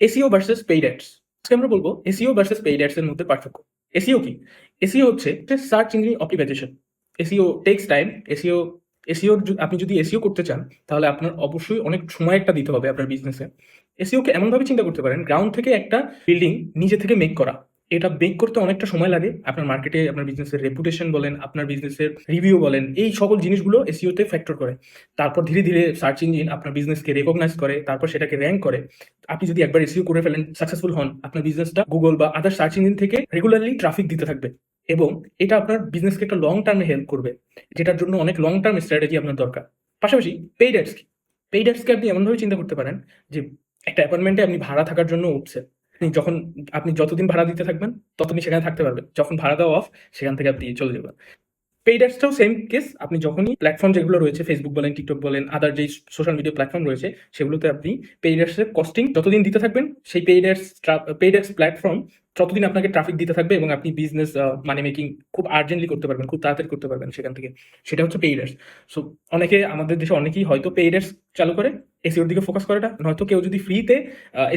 SEO versus paid ads. আজকে আমরা বলবো এসইও ভার্সেস পেইড অ্যাডস এর মধ্যে পার্থক্য। এসইও কি? এসইও হচ্ছে search engine optimization. SEO takes time. SEO SEO আপনি যদি এসইও করতে চান তাহলে আপনার অবশ্যই অনেক সময় একটা দিতে হবে আপনার বিজনেসে। এসইও কে এমনভাবে চিন্তা করতে পারেন গ্রাউন্ড থেকে একটা বিল্ডিং নিজে থেকে মেক করা। এটা মেক করতে অনেকটা সময় লাগে। আপনার মার্কেটে আপনার বিজনেসের রেপুটেশন বলেন, আপনার বিজনেসের রিভিউ বলেন, এই সকল জিনিসগুলো এসইও তে ফ্যাক্টর করে। তারপর ধীরে, ধীরে সার্চ ইঞ্জিন আপনার বিজনেসকে রেকগনাইজ করে, তারপর সেটাকে র‍্যাংক করে। আপনি যদি একবার এসইও করে ফেলেন, সাকসেসফুল হন, আপনার বিজনেসটা গুগল বা আদার সার্চ ইঞ্জিন থেকে রেগুলারলি ট্রাফিক দিতে থাকবে এবং এটা আপনার বিজনেসকে একটা লং টার্মে হেল্প করবে, যেটার জন্য অনেক লং টার্ম স্ট্র্যাটেজি আপনার দরকার। পাশাপাশি পেইড অ্যাডস কি? পেইড অ্যাডসকে আপনি এমনভাবে চিন্তা করতে পারেন যে একটা অ্যাপার্টমেন্টে আপনি ভাড়া থাকার জন্য উঠছেন। আপনি যতদিন ভাড়া দিতে থাকবেন ততদিন সেখানে থাকতে পারবেন। যখন ভাড়া দেওয়া অফ সেখান থেকে আপনি চলে যাবেন। পেইড অ্যাডসটাও সেম কেস। আপনি যখনই প্ল্যাটফর্ম যেগুলো রয়েছে ফেসবুক বলেন, টিকটক বলেন, আদার যেই সোশ্যাল মিডিয়া প্ল্যাটফর্ম রয়েছে সেগুলোতে আপনি পেইড অ্যাডসের কস্টিং যতদিন দিতে থাকবেন সেই পেইড অ্যাডস প্ল্যাটফর্ম ততদিন আপনাকে ট্রাফিক দিতে থাকবে এবং আপনি বিজনেস মানি মেকিং খুব আর্জেন্টলি করতে পারবেন, খুব তাড়াতাড়ি করতে পারবেন সেখান থেকে। সেটা হচ্ছে পেইড অ্যাডস। সো আমাদের দেশে অনেকেই হয়তো পেইড অ্যাডস চালু করে এসইওর দিকে ফোকাস করে না, নয়তো কেউ যদি ফ্রিতে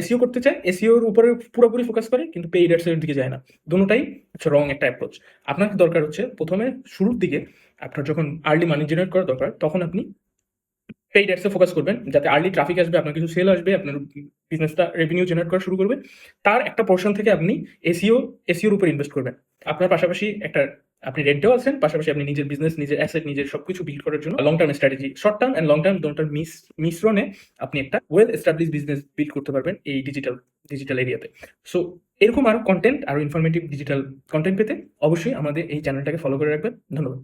এসইও করতে চায় এসইওর উপরে পুরোপুরি ফোকাস করে কিন্তু পেইড অ্যাডস এর দিকে যায় না। দুটোটাই হচ্ছে রং একটা অ্যাপ্রোচ। আপনার দরকার হচ্ছে প্রথমে শুরুর দিকে আপনার যখন আর্লি মানি জেনারেট করা দরকার তখন আপনি পেইড অ্যাডসে ফোকাস করবেন, যাতে আর্লি ট্রাফিক আসবে, আপনার কিছু সেল আসবে, আপনার বিজনেসটা রেভিনিউ জেনারেট করা শুরু করবে। তার একটা পোর্শন থেকে আপনি এসইওর উপর ইনভেস্ট করবেন। আপনার পাশাপাশি আপনি রেন্টেও আছেন, পাশাপাশি আপনি নিজের বিজনেস, নিজের অ্যাসেট, নিজের সবকিছু বিল্ড করার জন্য long term strategy, short term and long term দুটোর মিশ্রণে আপনি একটা ওয়েল এস্টাবলিশ বিজনেস বিল্ড করতে পারবেন এই ডিজিটাল এরিয়াতে। সো এরকম আরো কন্টেন্ট, আরো ইনফরমেটিভ ডিজিটাল কন্টেন্ট পেতে অবশ্যই আমাদের এই চ্যানেলটাকে ফলো করে রাখবেন। ধন্যবাদ।